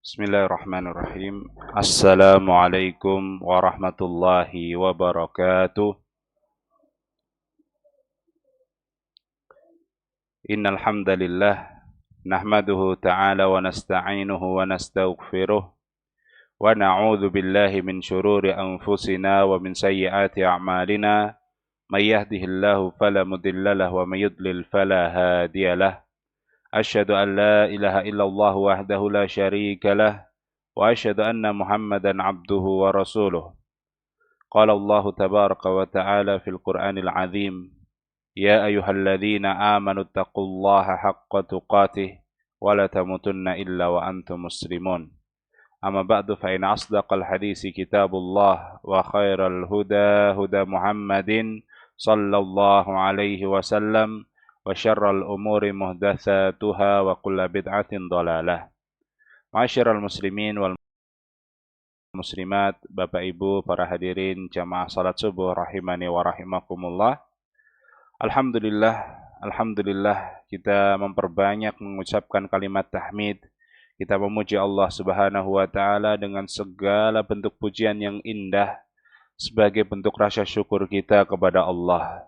Bismillahirrahmanirrahim. Assalamualaikum warahmatullahi wabarakatuh. Innal hamdalillah nahmaduhu ta'ala wa nasta'inuhu wa nastaghfiruh wa na'udzu billahi min shururi anfusina wa min sayyiati a'malina. May yahdihillahu fala mudilla lahu wa may yudlil fala hadiyalah. Asyhadu an la ilaha illallah wahdahu la syarika lah wa asyhadu anna Muhammadan abduhu wa rasuluh. Qala Allah tabaraka wa ta'ala fil Qur'anil azim, ya ayyuhalladzina amanu taqullaha haqqa tuqatih wa la tamutunna illa wa antum muslimun. Amma ba'du fa in asdaqal hadisi kitabullah wa khairal huda huda Muhammadin sallallahu alaihi wasallam wa syarral umuri muhdatsatuha wa kullu bid'atin dhalalah. Ma'asyiral muslimin wal muslimat, Bapak Ibu, para hadirin jamaah salat subuh rahimani wa rahimakumullah. Alhamdulillah kita memperbanyak mengucapkan kalimat tahmid. Kita memuji Allah Subhanahu wa taala dengan segala bentuk pujian yang indah sebagai bentuk rasa syukur kita kepada Allah.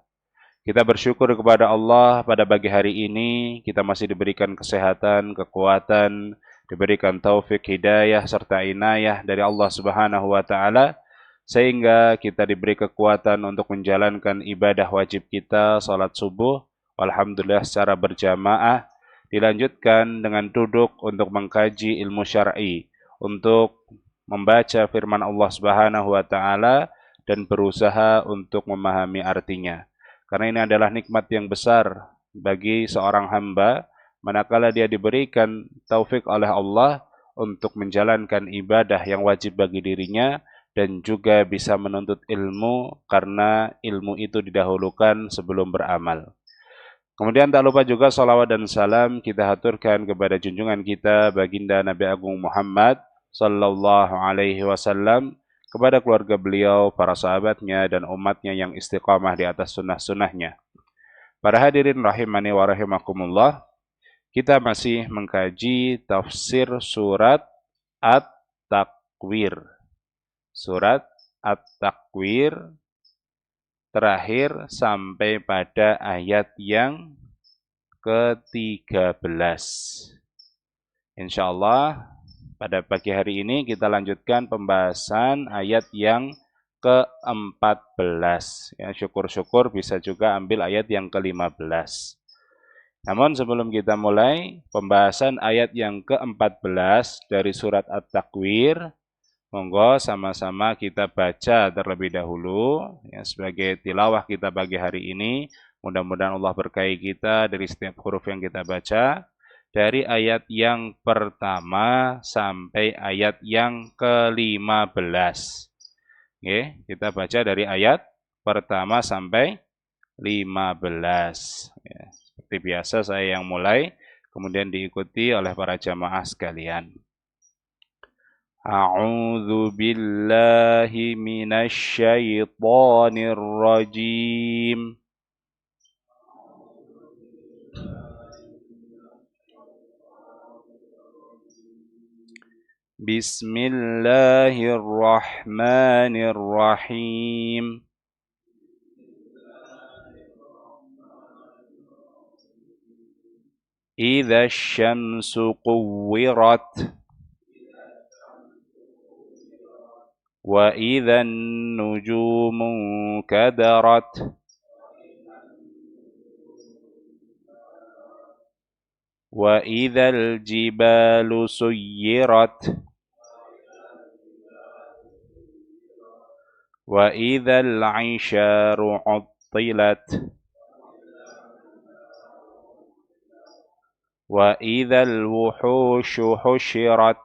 Kita bersyukur kepada Allah pada pagi hari ini kita masih diberikan kesehatan, kekuatan, diberikan taufik, hidayah, serta inayah dari Allah Subhanahu wa ta'ala, sehingga kita diberi kekuatan untuk menjalankan ibadah wajib kita, salat subuh, alhamdulillah secara berjamaah, dilanjutkan dengan duduk untuk mengkaji ilmu syar'i, untuk membaca firman Allah Subhanahu wa ta'ala, dan berusaha untuk memahami artinya. Karena ini adalah nikmat yang besar bagi seorang hamba, manakala dia diberikan taufik oleh Allah untuk menjalankan ibadah yang wajib bagi dirinya dan juga bisa menuntut ilmu karena ilmu itu didahulukan sebelum beramal. Kemudian tak lupa juga salawat dan salam kita haturkan kepada junjungan kita baginda Nabi Agung Muhammad sallallahu alaihi wasallam, kepada keluarga beliau, para sahabatnya dan umatnya yang istiqamah di atas sunnah-sunnahnya. Para hadirin rahimani wa rahimakumullah, kita masih mengkaji tafsir surat At-Takwir. Surat At-Takwir terakhir sampai pada ayat yang ke-13. Insyaallah pada pagi hari ini kita lanjutkan pembahasan ayat yang ke-14. Ya, syukur-syukur bisa juga ambil ayat yang ke-15. Namun sebelum kita mulai pembahasan ayat yang ke-14 dari surat At-Takwir, monggo sama-sama kita baca terlebih dahulu ya, sebagai tilawah kita pagi hari ini. Mudah-mudahan Allah berkahi kita dari setiap huruf yang kita baca, dari ayat yang pertama sampai ayat yang ke-15. Oke, kita baca dari ayat pertama sampai 15. Ya, seperti biasa saya yang mulai, kemudian diikuti oleh para jamaah sekalian. A'udzu billahi minasy syaithanir rajim. Bismillahirrahmanirrahim. Idza syamsu kuwirat wa idzan nujumu kadarat wa idzal jibalu suyirat wa idzal 'isyaru 'uttilat wa idzal wuhushu husyirat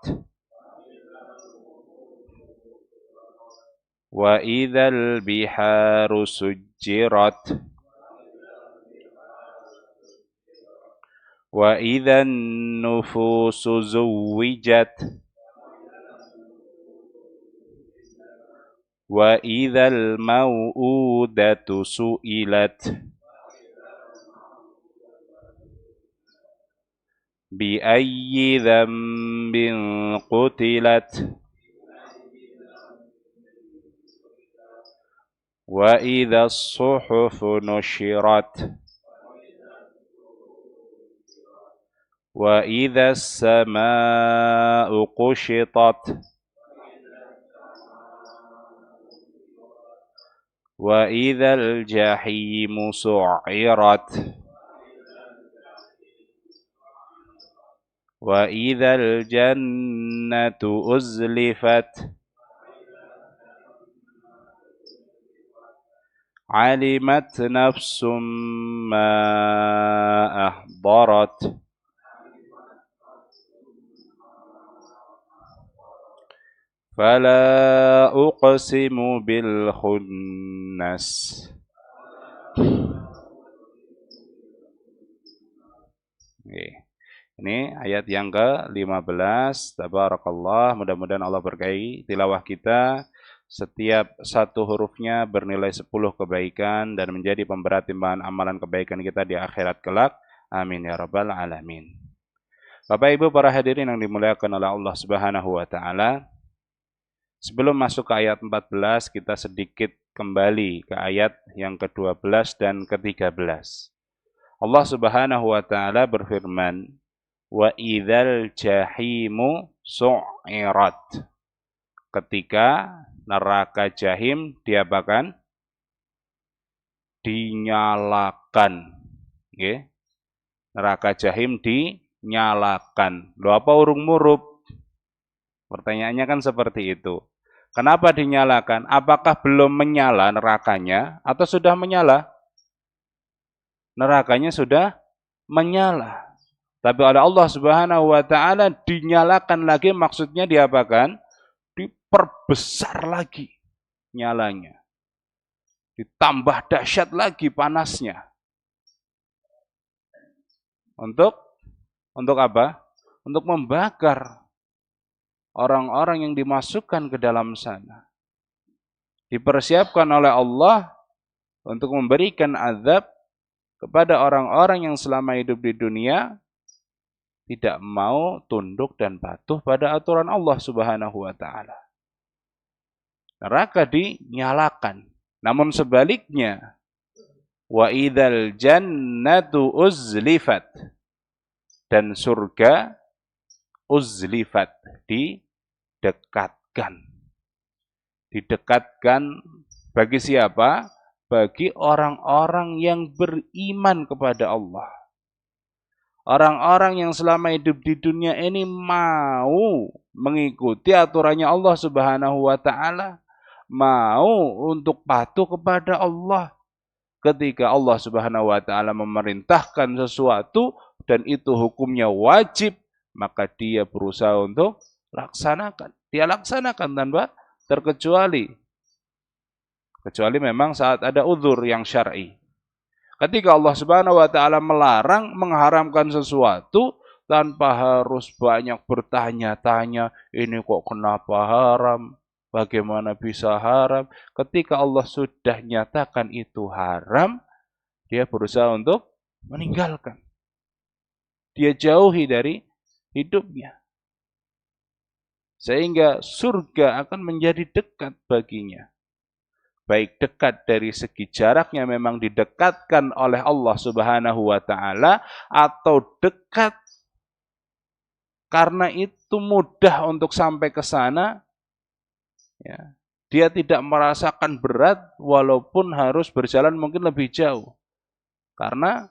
wa idzal biharu sujjirat wa idzan nufusu zuwijat wa idzal mau'udatu su'ilat bi ayyi dzambin قتلت وإذا الصحف نشرت وإذا السماء كشطت وإذا الجحيم سعرت وإذا الجنة أزلفت علمت نفس ما أحضرت فلا أقسم بالخنس. Ini ayat yang ke-15. Tabarakallah, mudah-mudahan Allah berkahi tilawah kita. Setiap satu hurufnya bernilai 10 kebaikan dan menjadi pemberat timbangan amalan kebaikan kita di akhirat kelak. Amin ya rabbal alamin. Bapak Ibu para hadirin yang dimuliakan oleh Allah Subhanahu wa taala. Sebelum masuk ke ayat 14, kita sedikit kembali ke ayat yang ke-12 dan ke-13. Allah Subhanahu wa taala berfirman, "Wa idzal jahimu su'irat." Ketika neraka jahim diapakan? Dinyalakan. Nggih. Neraka jahim dinyalakan. Loh, apa urung murup? Pertanyaannya kan seperti itu. Kenapa dinyalakan? Apakah belum menyala nerakanya atau sudah menyala? Nerakanya sudah menyala. Tapi oleh Allah Subhanahu wa taala dinyalakan lagi, maksudnya diapakan? Diperbesar lagi nyalanya. Ditambah dahsyat lagi panasnya. Untuk apa? Untuk membakar orang-orang yang dimasukkan ke dalam sana. Dipersiapkan oleh Allah untuk memberikan azab kepada orang-orang yang selama hidup di dunia tidak mau tunduk dan patuh pada aturan Allah Subhanahu wa taala. Neraka dinyalakan. Namun sebaliknya, wa idzal jannatu uzlifat, dan surga uzlifat, didekatkan. Didekatkan bagi siapa? Bagi orang-orang yang beriman kepada Allah. Orang-orang yang selama hidup di dunia ini mau mengikuti aturannya Allah Subhanahu wa taala, mau untuk patuh kepada Allah. Ketika Allah Subhanahu wa taala memerintahkan sesuatu dan itu hukumnya wajib, maka dia berusaha untuk laksanakan. Dia laksanakan tanpa terkecuali. Kecuali memang saat ada uzur yang syar'i. Ketika Allah Subhanahu wa taala melarang, mengharamkan sesuatu tanpa harus banyak bertanya-tanya, ini kok kenapa haram? Bagaimana bisa haram? Ketika Allah sudah nyatakan itu haram, dia berusaha untuk meninggalkan. Dia jauhi dari hidupnya. Sehingga surga akan menjadi dekat baginya. Baik dekat dari segi jaraknya memang didekatkan oleh Allah Subhanahu wa taala, atau dekat karena itu mudah untuk sampai ke sana. Ya, dia tidak merasakan berat walaupun harus berjalan mungkin lebih jauh. Karena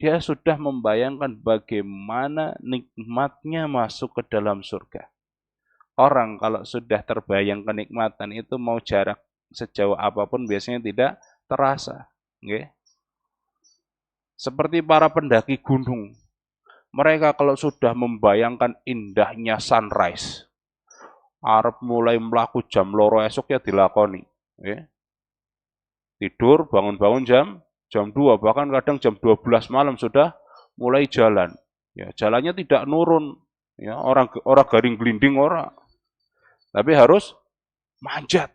dia sudah membayangkan bagaimana nikmatnya masuk ke dalam surga. Orang kalau sudah terbayang kenikmatan itu mau jarak sejauh apapun biasanya tidak terasa. Okay? Seperti para pendaki gunung. Mereka kalau sudah membayangkan indahnya sunrise, arep mulai melaku jam loro esok ya dilakoni. Okay? Tidur, bangun-bangun jam 2, bahkan kadang jam 12 malam sudah mulai jalan. Ya, jalannya tidak nurun. Ya, orang garing gelinding orang. Tapi harus manjat.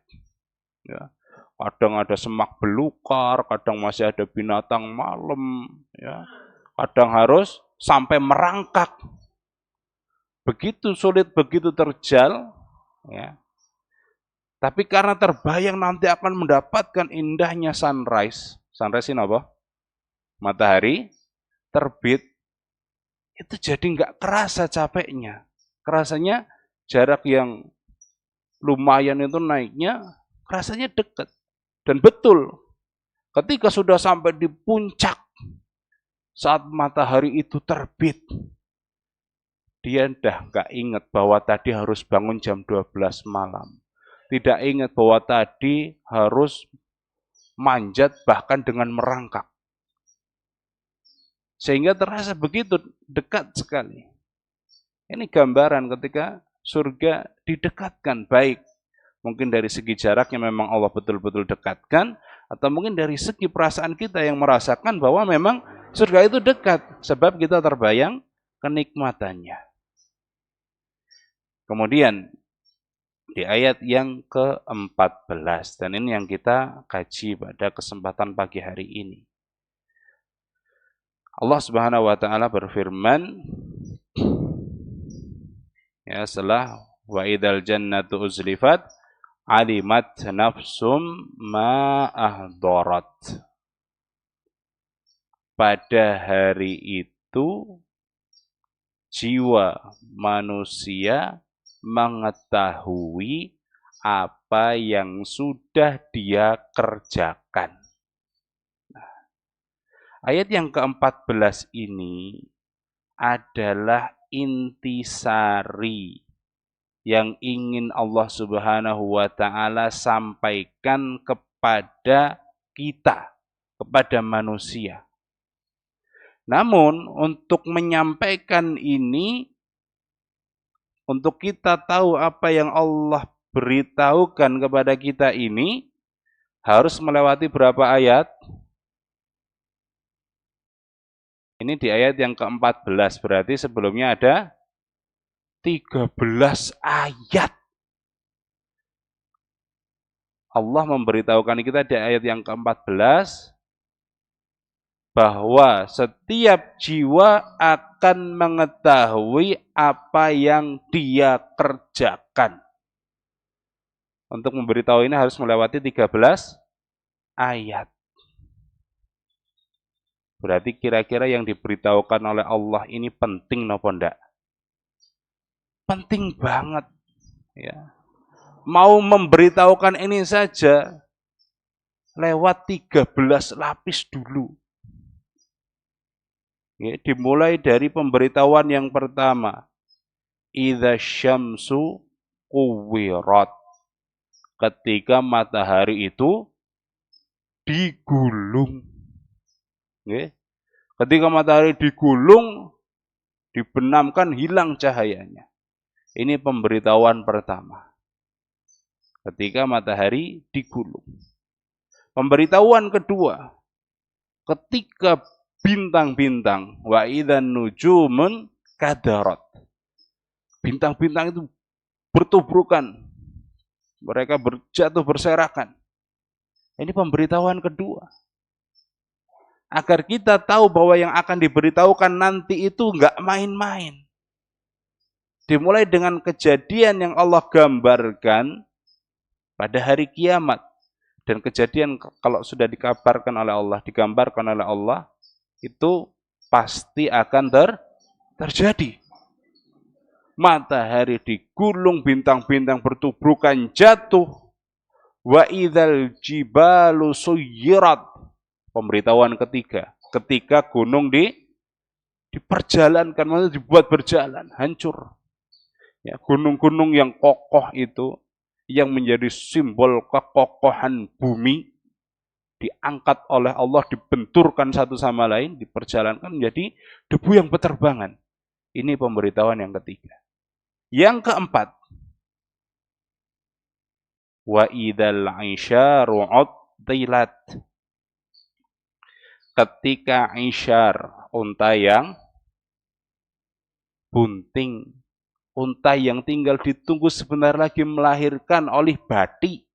Ya. Kadang ada semak belukar, kadang masih ada binatang malam, ya. Kadang harus sampai merangkak. begitu sulit, begitu terjal, ya. Tapi karena terbayang nanti akan mendapatkan indahnya sunrise. Sunrise ini apa? Matahari terbit. Itu jadi nggak kerasa capeknya. Kerasanya jarak yang lumayan itu naiknya, rasanya dekat. Dan betul, ketika sudah sampai di puncak, saat matahari itu terbit, dia dah nggak ingat bahwa tadi harus bangun jam 12 malam. Tidak ingat bahwa tadi harus manjat bahkan dengan merangkak. Sehingga terasa begitu dekat sekali. Ini gambaran ketika surga didekatkan baik. Mungkin dari segi jaraknya memang Allah betul-betul dekatkan, atau mungkin dari segi perasaan kita yang merasakan bahwa memang surga itu dekat, sebab kita terbayang kenikmatannya. Kemudian di ayat yang ke-14, dan ini yang kita kaji pada kesempatan pagi hari ini. Allah Subhanahu wa taala berfirman, ya, setelah wa idzal jannatu uzlifat alimat nafsum ma ahdarat. Pada hari itu jiwa manusia mengetahui apa yang sudah dia kerjakan. Ayat yang ke-14 ini adalah intisari yang ingin Allah Subhanahu wa taala sampaikan kepada kita, kepada manusia. Namun untuk menyampaikan ini, untuk kita tahu apa yang Allah beritahukan kepada kita ini, harus melewati berapa ayat? Ini di ayat yang ke-14, berarti sebelumnya ada 13 ayat. Allah memberitahukan kita di ayat yang ke-14 bahwa setiap jiwa akan mengetahui apa yang dia kerjakan. Untuk memberitahu ini harus melewati 13 ayat. Berarti kira-kira yang diberitahukan oleh Allah ini penting napa ndak? Penting banget, ya. Mau memberitahukan ini saja lewat 13 lapis dulu. Ya, dimulai dari pemberitahuan yang pertama. Idza syamsu kuwirat. Ketika matahari itu digulung. Ya. Ketika matahari digulung, dibenamkan, hilang cahayanya. Ini pemberitahuan pertama. Ketika matahari digulung. Pemberitahuan kedua, ketika bintang-bintang, wa idzan nujumun kadarat. Bintang-bintang itu bertubrukan. Mereka berjatuh berserakan. Ini pemberitahuan kedua. Agar kita tahu bahwa yang akan diberitahukan nanti itu enggak main-main. Dimulai dengan kejadian yang Allah gambarkan pada hari kiamat. Dan kejadian kalau sudah dikabarkan oleh Allah, digambarkan oleh Allah, itu pasti akan terjadi. Matahari digulung, bintang-bintang bertubrukan jatuh. Wa idzal jibalu suyirat. Pemberitahuan ketiga, ketika gunung diperjalankan, maksudnya dibuat berjalan, hancur. Ya, gunung-gunung yang kokoh itu, yang menjadi simbol kekokohan bumi, diangkat oleh Allah, dibenturkan satu sama lain, diperjalankan menjadi debu yang berterbangan. Ini pemberitahuan yang ketiga. Yang keempat, wa idzal 'isyaru 'uttilat. Ketika isyar, unta yang bunting, unta yang tinggal ditunggu sebentar lagi melahirkan oleh bati.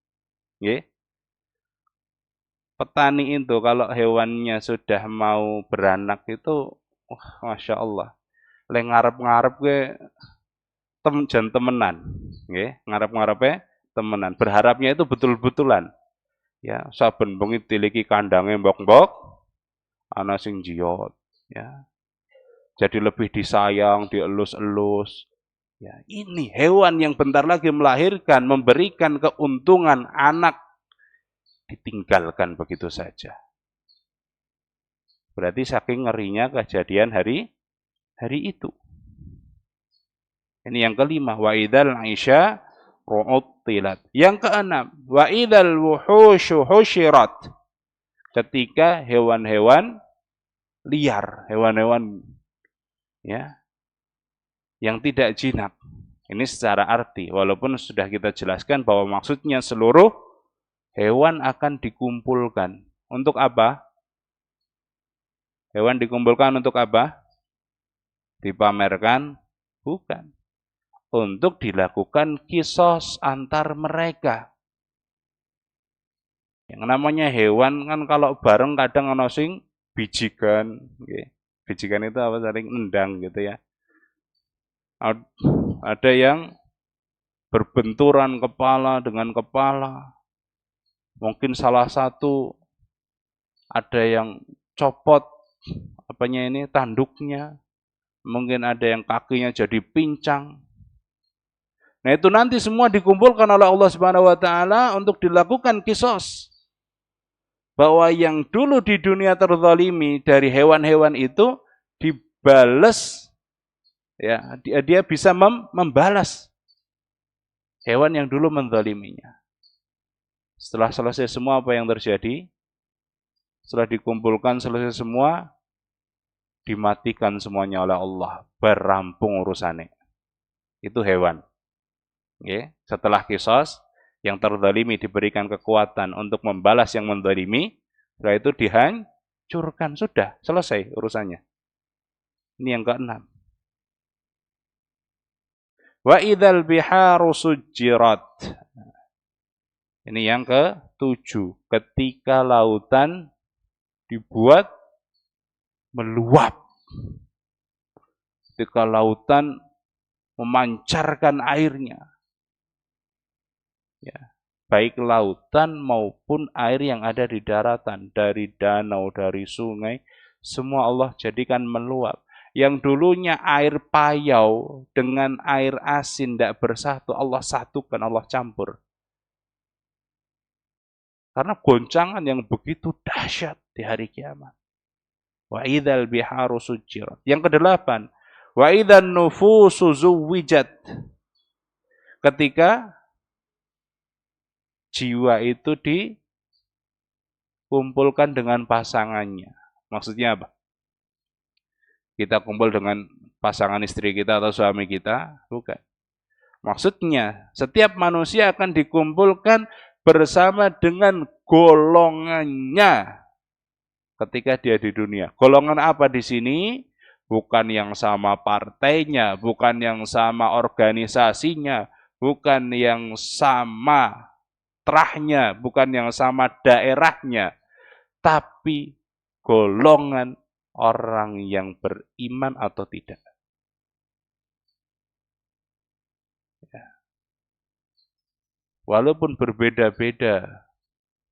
Ya. Petani itu kalau hewannya sudah mau beranak itu, Masya Allah, le ngarep-ngarep ke jan temenan, nggih, ngarep-ngarepe temenan. Berharapnya itu betul-betulan. Ya, saben bengi tiliki kandange mbok-mbok, ana sing jiot, ya. Jadi lebih disayang, dielus-elus. Ya, ini hewan yang bentar lagi melahirkan, memberikan keuntungan anak ditinggalkan begitu saja. Berarti saking ngerinya kejadian hari itu. Ini yang kelima, wa idzal 'isya ru'tilat. Yang keenam, wa idzal wuhusyu husyirat. Ketika hewan-hewan liar, hewan-hewan ya yang tidak jinak. Ini secara arti, walaupun sudah kita jelaskan bahwa maksudnya seluruh hewan akan dikumpulkan. Untuk apa? Hewan dikumpulkan untuk apa? Dipamerkan? Bukan. Untuk dilakukan kisos antar mereka. Yang namanya hewan kan kalau bareng kadang ana sing bijikan, nggih. Bijikan itu apa, saling nendang gitu ya. Ada yang berbenturan kepala dengan kepala. Mungkin salah satu ada yang copot tanduknya. Mungkin ada yang kakinya jadi pincang. Nah, itu nanti semua dikumpulkan oleh Allah Subhanahu wa taala untuk dilakukan kisos. Bahwa yang dulu di dunia terzalimi dari hewan-hewan itu dibales, ya, dia bisa membalas hewan yang dulu menzaliminya. Setelah selesai semua apa yang terjadi? Setelah dikumpulkan selesai semua, dimatikan semuanya oleh Allah, berampung urusannya. Itu hewan. Ya, setelah kisos, yang terzalimi diberikan kekuatan untuk membalas yang menzalimi, setelah itu dihancurkan, sudah selesai urusannya. Ini yang keenam. Wa idzal biharu sujjirat. Ini yang ketujuh, ketika lautan dibuat meluap. Ketika lautan memancarkan airnya. Ya, baik lautan maupun air yang ada di daratan, dari danau, dari sungai, semua Allah jadikan meluap. Yang dulunya air payau dengan air asin tidak bersatu, Allah satukan, Allah campur. Karena goncangan yang begitu dahsyat di hari kiamat. Wa idzal biharu sujjirat. Yang kedelapan, wa idzan nufusu zuwijat. Ketika jiwa itu dikumpulkan dengan pasangannya. Maksudnya apa? Kita kumpul dengan pasangan istri kita atau suami kita? Bukan. Maksudnya, setiap manusia akan dikumpulkan bersama dengan golongannya ketika dia di dunia. Golongan apa di sini? Bukan yang sama partainya, bukan yang sama organisasinya, bukan yang sama trahnya, bukan yang sama daerahnya, tapi golongan orang yang beriman atau tidak. Ya. Walaupun berbeda-beda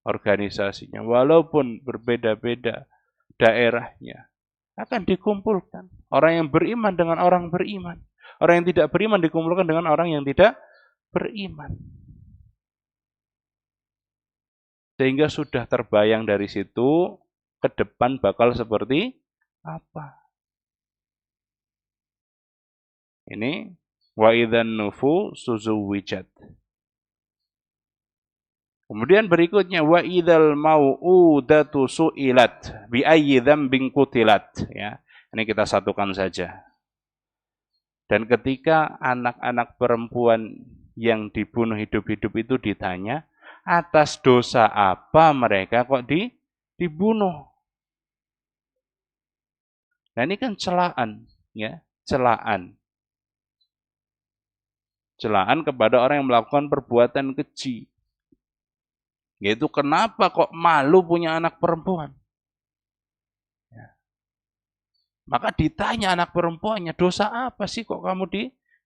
organisasinya, walaupun berbeda-beda daerahnya, akan dikumpulkan. Orang yang beriman dengan orang beriman. Orang yang tidak beriman dikumpulkan dengan orang yang tidak beriman. Sehingga sudah terbayang dari situ, ke depan bakal seperti apa. Ini wa idzan nufusu zuwijat. Kemudian berikutnya wa idzal mau'udatu su'ilat bi ayyi dzambin qutilat, ya. Ini kita satukan saja. Dan ketika anak-anak perempuan yang dibunuh hidup-hidup itu ditanya, atas dosa apa mereka kok dibunuh? Nah, ini kan celaan, ya, celaan. Celaan kepada orang yang melakukan perbuatan keji. Yaitu kenapa kok malu punya anak perempuan? Ya. Maka ditanya anak perempuannya, dosa apa sih kok kamu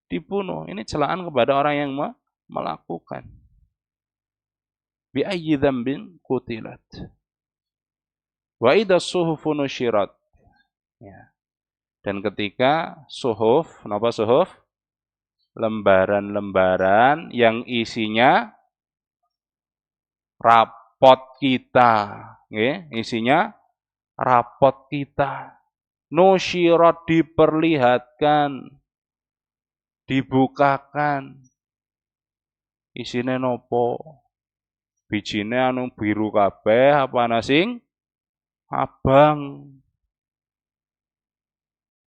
dibunuh. Ini celaan kepada orang yang melakukan. Bi ayyi dzambin qutilat. Wa idza suhufu nusyirat. Ya. Dan ketika suhuf, napa suhuf? Lembaran-lembaran yang isinya rapot kita, nggih, isinya rapot kita. Nusyirat diperlihatkan, dibukakan. Isine nopo? Bijine anu biru kabeh apa ana sing abang?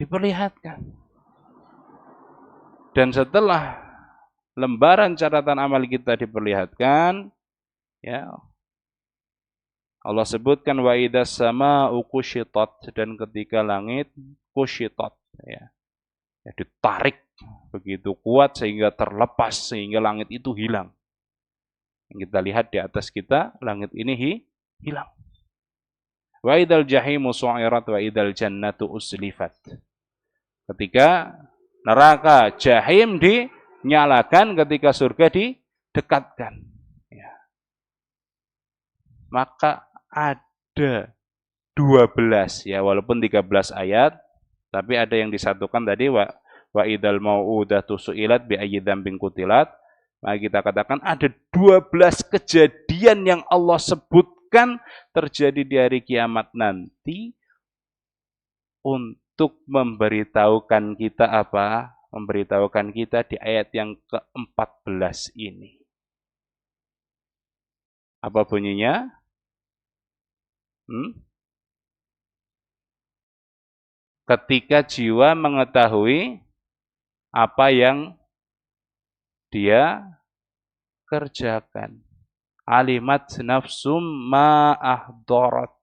Diperlihatkan. Dan setelah lembaran catatan amal kita diperlihatkan, ya, Allah sebutkan wa idas sama'u kusyitat, dan ketika langit kusyitat, ya, ditarik begitu kuat sehingga terlepas, sehingga langit itu hilang. Kita lihat di atas kita, langit ini hilang. Wa idal jahimu su'irat wa idal jannatu uslifat. Ketika neraka jahim dinyalakan, ketika surga didekatkan. Ya. Maka ada 12, ya, walaupun 13 ayat, tapi ada yang disatukan tadi wa idal mau'udatu su'ilat bi ayyi dzambin qutilat. Maka kita katakan ada 12 kejadian yang Allah sebutkan terjadi di hari kiamat nanti untuk memberitahukan kita apa? Memberitahukan kita di ayat yang ke-14 ini. Apa bunyinya? Ketika jiwa mengetahui apa yang dia kerjakan. Alimat nafsum ma ahdarat.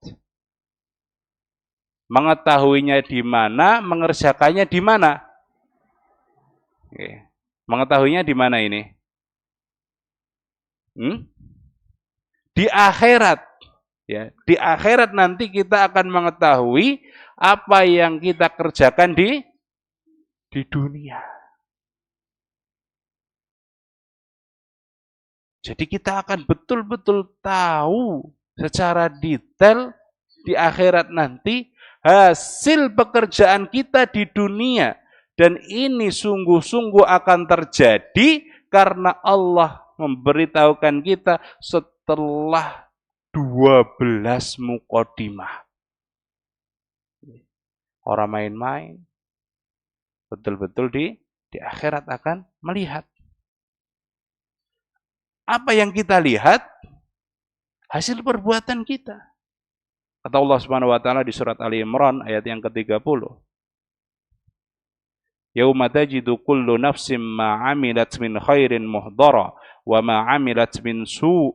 Mengetahuinya di mana, mengerjakannya di mana? Oke. Mengetahuinya di mana ini? Di akhirat. Ya, di akhirat nanti kita akan mengetahui apa yang kita kerjakan di dunia. Jadi kita akan betul-betul tahu secara detail di akhirat nanti hasil pekerjaan kita di dunia. Dan ini sungguh-sungguh akan terjadi karena Allah memberitahukan kita setelah 12 muqaddimah. Orang main-main. Betul-betul di akhirat akan melihat. Apa yang kita lihat? Hasil perbuatan kita. Kata Allah Subhanahu wa taala di surat Ali Imran ayat yang ke-30. Yauma tajidu kullu nafsin ma 'amilat min khairin muhdara wa ma 'amilat min su'.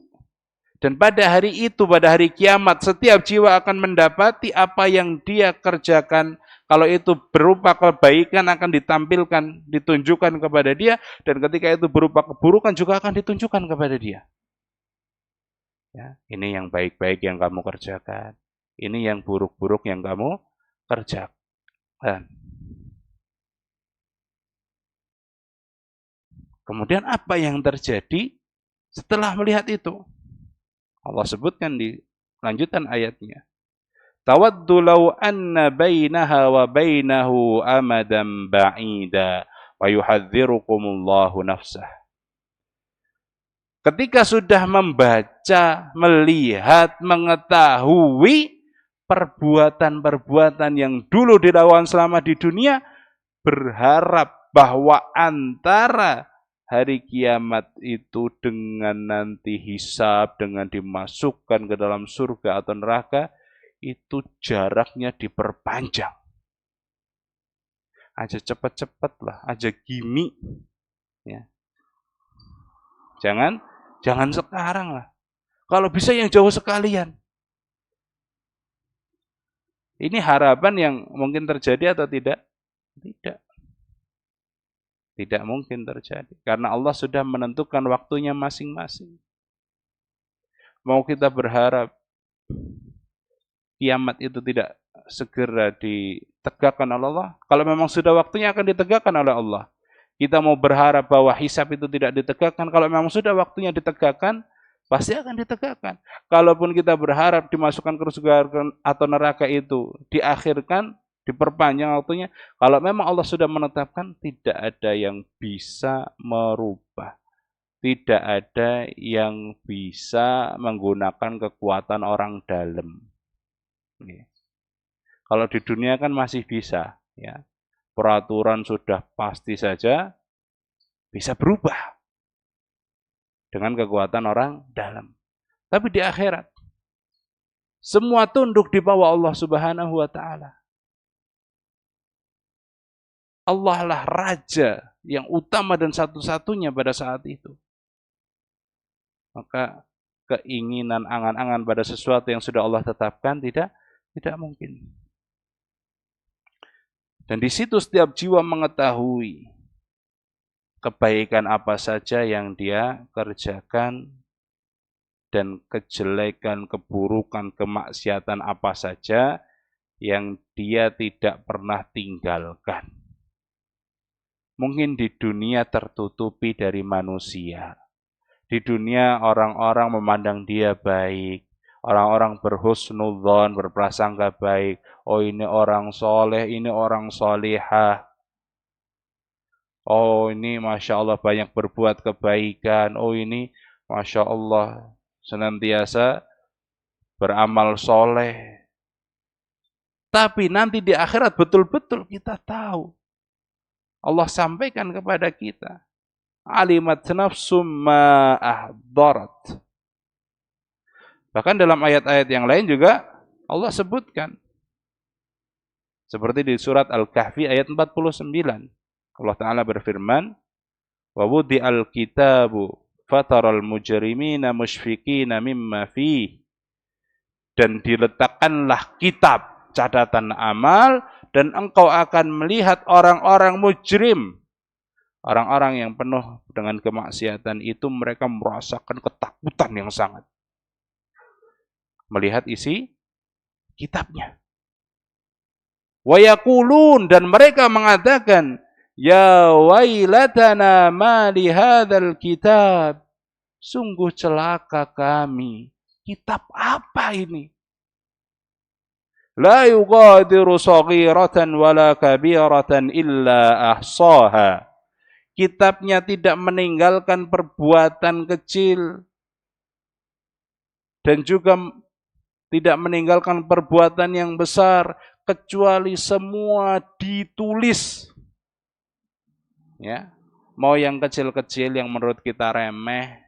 Dan pada hari itu, pada hari kiamat, setiap jiwa akan mendapati apa yang dia kerjakan. Kalau itu berupa kebaikan akan ditampilkan, ditunjukkan kepada dia. Dan ketika itu berupa keburukan juga akan ditunjukkan kepada dia. Ya, ini yang baik-baik yang kamu kerjakan. Ini yang buruk-buruk yang kamu kerjakan. Kemudian apa yang terjadi setelah melihat itu? Allah sebutkan di lanjutan ayatnya. Tawaddu law anna bainaha wa bainahu amadan ba'ida wa yuhadzirukumullahu nafsah. Ketika sudah membaca, melihat, mengetahui perbuatan-perbuatan yang dulu dilakukan selama di dunia, berharap bahwa antara hari kiamat itu dengan nanti hisab, dengan dimasukkan ke dalam surga atau neraka, itu jaraknya diperpanjang. Aja cepat-cepat lah, aja gimik. Ya. Jangan sekarang lah. Kalau bisa yang jauh sekalian. Ini harapan yang mungkin terjadi atau tidak? Tidak. Tidak mungkin terjadi. Karena Allah sudah menentukan waktunya masing-masing. Mau kita berharap kiamat itu tidak segera ditegakkan oleh Allah. Kalau memang sudah waktunya akan ditegakkan oleh Allah. Kita mau berharap bahwa hisab itu tidak ditegakkan, kalau memang sudah waktunya ditegakkan, pasti akan ditegakkan. Kalaupun kita berharap dimasukkan ke surga atau neraka itu diakhirkan, diperpanjang waktunya, kalau memang Allah sudah menetapkan, tidak ada yang bisa merubah. Tidak ada yang bisa menggunakan kekuatan orang dalam. Kalau di dunia kan masih bisa, ya. Peraturan sudah pasti saja bisa berubah dengan kekuatan orang dalam. Tapi di akhirat, semua tunduk di bawah Allah Subhanahu wa Ta'ala. Allah lah raja yang utama dan satu-satunya pada saat itu. Maka keinginan angan-angan pada sesuatu yang sudah Allah tetapkan tidak mungkin. Dan di situ setiap jiwa mengetahui kebaikan apa saja yang dia kerjakan dan kejelekan, keburukan, kemaksiatan apa saja yang dia tidak pernah tinggalkan. Mungkin di dunia tertutupi dari manusia. Di dunia orang-orang memandang dia baik. Orang-orang berhusnudzon, berprasangka baik. Oh, ini orang soleh, ini orang solihah. Oh, ini Masya Allah banyak berbuat kebaikan. Oh, ini Masya Allah senantiasa beramal soleh. Tapi nanti di akhirat betul-betul kita tahu. Allah sampaikan kepada kita. Alimat nafsum ma ahdarat. Bahkan dalam ayat-ayat yang lain juga Allah sebutkan. Seperti di surat Al-Kahfi ayat 49. Allah Ta'ala berfirman, wa wudi'al kitabu fataral mujrimina musyfiqina mimma fih. Dan diletakkanlah kitab, catatan amal, dan engkau akan melihat orang-orang mujrim. Orang-orang yang penuh dengan kemaksiatan itu mereka merasakan ketakutan yang sangat. Melihat isi kitabnya. Wa yaqulun, dan mereka mengatakan, ya wailatana ma li hadzal kitab. Sungguh celaka kami. Kitab apa ini? La yughadiru saghiratan wala kabiratan illa ahsaha. Kitabnya tidak meninggalkan perbuatan kecil dan juga tidak meninggalkan perbuatan yang besar, kecuali semua ditulis. Ya, mau yang kecil-kecil yang menurut kita remeh,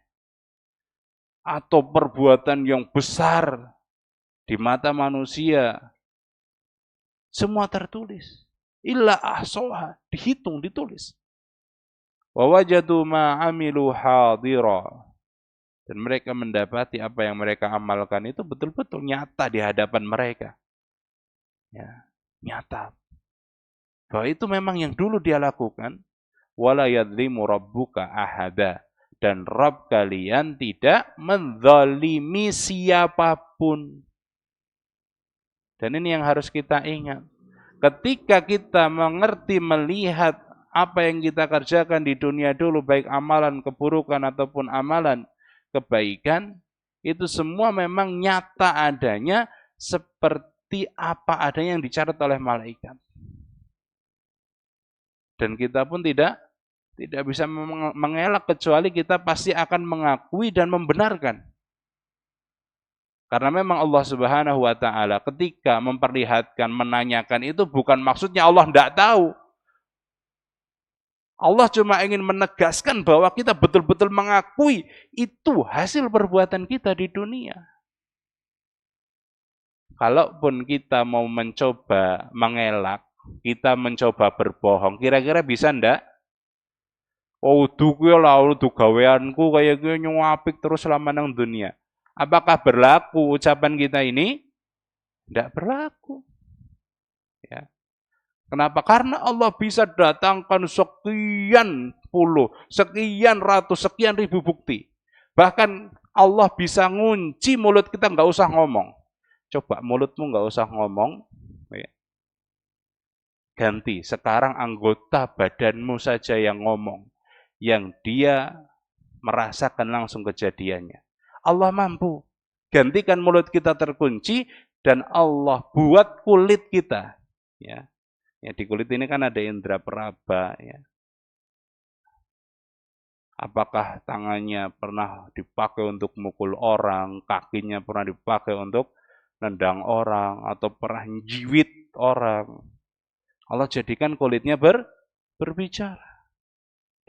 atau perbuatan yang besar di mata manusia, semua tertulis. Illa ahsoha, dihitung, ditulis. Wa wajadu ma amilu hadira. Dan mereka mendapati apa yang mereka amalkan itu betul-betul nyata di hadapan mereka. Ya, nyata. Bahwa itu memang yang dulu dia lakukan. Wala yadlimu rabbuka ahada. Dan Rabb kalian tidak menzalimi siapapun. Dan ini yang harus kita ingat. Ketika kita mengerti, melihat apa yang kita kerjakan di dunia dulu, baik amalan keburukan ataupun amalan kebaikan, itu semua memang nyata adanya seperti apa adanya yang dicatat oleh malaikat. Dan kita pun tidak bisa mengelak, kecuali kita pasti akan mengakui dan membenarkan. Karena memang Allah Subhanahu wa Ta'ala ketika memperlihatkan, menanyakan itu bukan maksudnya Allah tidak tahu. Allah cuma ingin menegaskan bahwa kita betul-betul mengakui itu hasil perbuatan kita di dunia. Kalaupun kita mau mencoba mengelak, kita mencoba berbohong, kira-kira bisa enggak? Oh, duku lah, gaweanku kayak gue nyuapik terus selama nang dunia. Apakah berlaku ucapan kita ini? Tidak berlaku. Ya. Kenapa? Karena Allah bisa datangkan sekian puluh, sekian ratus, sekian ribu bukti. Bahkan Allah bisa ngunci mulut kita, nggak usah ngomong. Coba mulutmu nggak usah ngomong. Ya. ganti. Sekarang anggota badanmu saja yang ngomong, yang dia merasakan langsung kejadiannya. Allah mampu. Gantikan mulut kita terkunci dan Allah buat kulit kita. Ya, ya di kulit ini kan ada indera peraba. Ya. Apakah tangannya pernah dipakai untuk mukul orang, kakinya pernah dipakai untuk nendang orang, atau pernah jiwit orang. Allah jadikan kulitnya berbicara.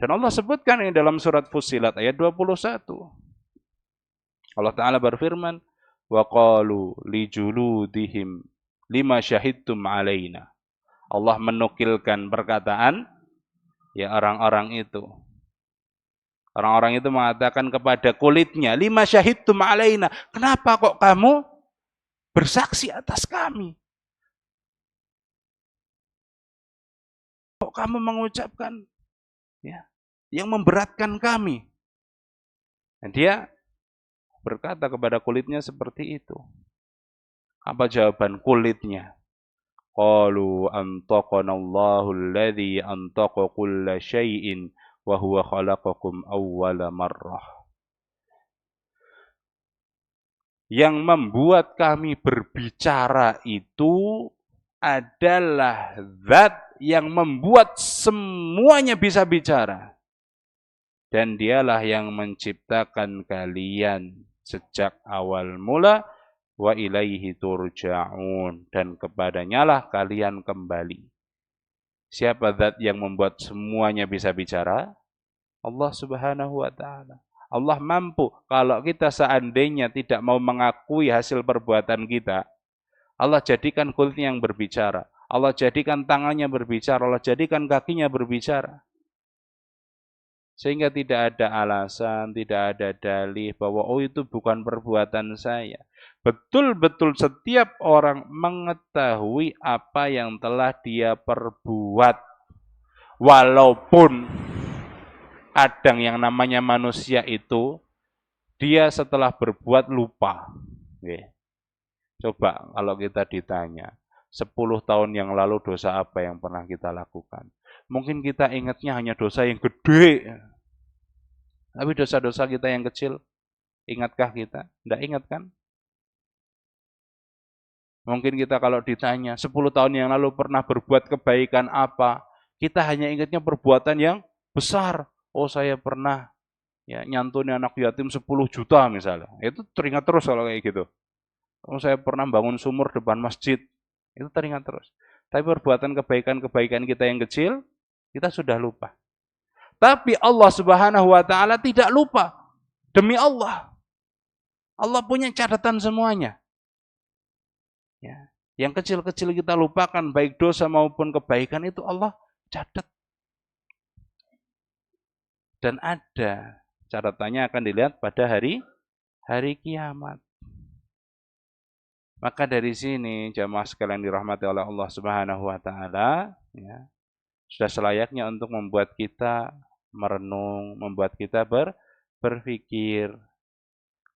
Dan Allah sebutkan ini dalam surat Fussilat ayat 21. Allah Ta'ala berfirman, وَقَالُوا لِجُلُودِهِمْ لِمَا شَهِدْتُمْ عَلَيْنَا. Allah menukilkan perkataan ya orang-orang itu. Orang-orang itu mengatakan kepada kulitnya, lima syahidtum alaina. Kenapa kok kamu bersaksi atas kami? Kok kamu mengucapkan ya, yang memberatkan kami? Dan dia berkata kepada kulitnya seperti itu. Apa jawaban kulitnya? Qalu antaqanallahu alladhi antaqa kulla syai'in wa huwa khalaqakum awwala marrah. Yang membuat kami berbicara itu adalah zat yang membuat semuanya bisa bicara. Dan dialah yang menciptakan kalian sejak awal mula, wa ilaihi turja'un, dan kepadanya lah kalian kembali. Siapa zat yang membuat semuanya bisa bicara? Allah Subhanahu wa ta'ala. Allah mampu. Kalau kita seandainya tidak mau mengakui hasil perbuatan kita, Allah jadikan kulitnya yang berbicara. Allah jadikan tangannya berbicara. Allah jadikan kakinya berbicara. Sehingga tidak ada alasan, tidak ada dalih bahwa oh itu bukan perbuatan saya. Betul-betul setiap orang mengetahui apa yang telah dia perbuat. Walaupun kadang yang namanya manusia itu, dia setelah berbuat lupa. Coba kalau kita ditanya, 10 tahun yang lalu dosa apa yang pernah kita lakukan? Mungkin kita ingatnya hanya dosa yang gede. Tapi dosa-dosa kita yang kecil, ingatkah kita? Tidak ingat kan? Mungkin kita kalau ditanya, 10 tahun yang lalu pernah berbuat kebaikan apa? Kita hanya ingatnya perbuatan yang besar. Oh saya pernah ya nyantuni anak yatim 10 juta misalnya. Itu teringat terus kalau kayak gitu. Oh saya pernah bangun sumur depan masjid. Itu teringat terus. Tapi perbuatan kebaikan-kebaikan kita yang kecil, kita sudah lupa. Tapi Allah Subhanahu wa ta'ala tidak lupa. Demi Allah. Allah punya catatan semuanya. Ya. Yang kecil-kecil kita lupakan, baik dosa maupun kebaikan itu Allah catat. Dan ada catatannya akan dilihat pada hari kiamat. Maka dari sini jamaah sekalian dirahmati oleh Allah Subhanahu wa taala, ya, sudah selayaknya untuk membuat kita merenung, membuat kita berpikir.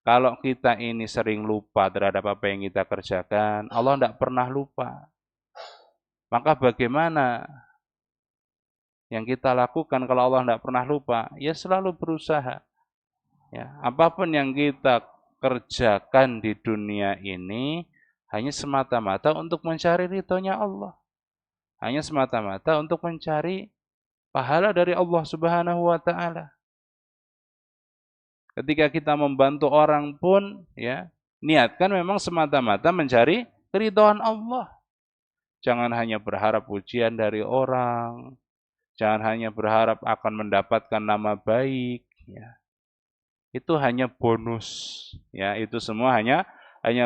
Kalau kita ini sering lupa terhadap apa yang kita kerjakan, Allah tidak pernah lupa. Maka bagaimana yang kita lakukan kalau Allah tidak pernah lupa? Ya selalu berusaha. Ya, apapun yang kita kerjakan di dunia ini hanya semata-mata untuk mencari ridhonya Allah. Hanya semata-mata untuk mencari pahala dari Allah Subhanahu wa ta'ala. Ketika kita membantu orang pun, ya, niatkan memang semata-mata mencari keridhaan Allah. Jangan hanya berharap pujian dari orang, jangan hanya berharap akan mendapatkan nama baik, ya. Itu hanya bonus, ya. Itu semua hanya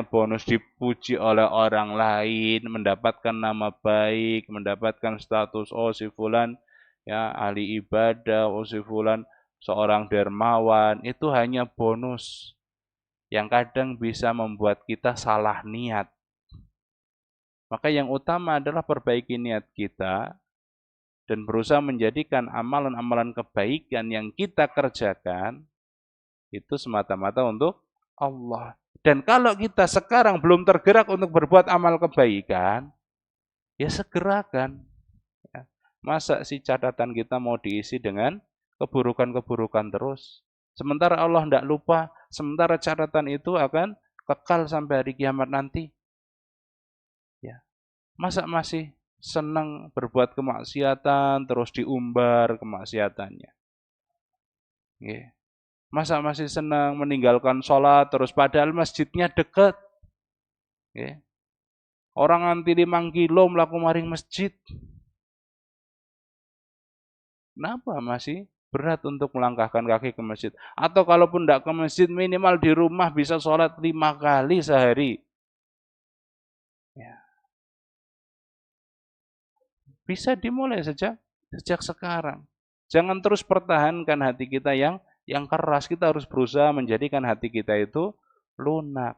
bonus, dipuji oleh orang lain, mendapatkan nama baik, mendapatkan status oh si fulan ya ahli ibadah, oh si fulan seorang dermawan, itu hanya bonus yang kadang bisa membuat kita salah niat. Maka yang utama adalah perbaiki niat kita dan berusaha menjadikan amalan-amalan kebaikan yang kita kerjakan itu semata-mata untuk Allah. Dan kalau kita sekarang belum tergerak untuk berbuat amal kebaikan, ya segerakan. Masa si catatan kita mau diisi dengan keburukan-keburukan terus? Sementara Allah tidak lupa, sementara catatan itu akan kekal sampai hari kiamat nanti. Ya. Masa masih senang berbuat kemaksiatan, terus diumbar kemaksiatannya? Ya. Masa masih senang meninggalkan sholat, terus padahal masjidnya dekat? Ya. Orang nganti 5 kilo melaku maring masjid. Kenapa masih berat untuk melangkahkan kaki ke masjid? Atau kalaupun tidak ke masjid, minimal di rumah bisa sholat 5 kali sehari. Ya. Bisa dimulai sejak sekarang. Jangan terus pertahankan hati kita yang keras. Kita harus berusaha menjadikan hati kita itu lunak.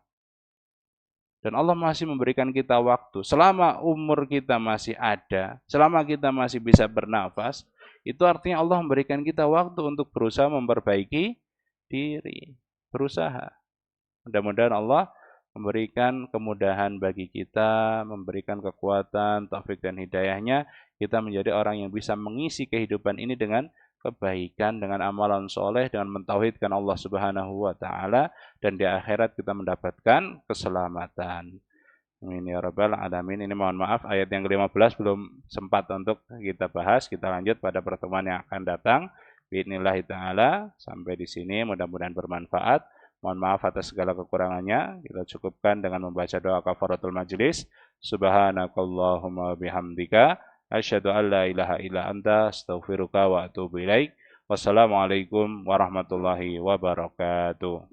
Dan Allah masih memberikan kita waktu. Selama umur kita masih ada, selama kita masih bisa bernafas, itu artinya Allah memberikan kita waktu untuk berusaha memperbaiki diri. Berusaha. Mudah-mudahan Allah memberikan kemudahan bagi kita, memberikan kekuatan, taufik dan hidayahnya, kita menjadi orang yang bisa mengisi kehidupan ini dengan kebaikan, dengan amalan soleh, dengan mentauhidkan Allah Subhanahu wa Ta'ala, dan di akhirat kita mendapatkan keselamatan. Amin ya rabbal alamin. Ini mohon maaf ayat yang ke-15 belum sempat untuk kita bahas. Kita lanjut pada pertemuan yang akan datang. Bismillahirrahmanirrahim taala. Sampai di sini mudah-mudahan bermanfaat. Mohon maaf atas segala kekurangannya. Kita cukupkan dengan membaca doa kafaratul majlis. Subhanakallahumma bihamdika asyhadu an la ilaha illa anta astaghfiruka wa atubu ilaik. Wassalamualaikum warahmatullahi wabarakatuh.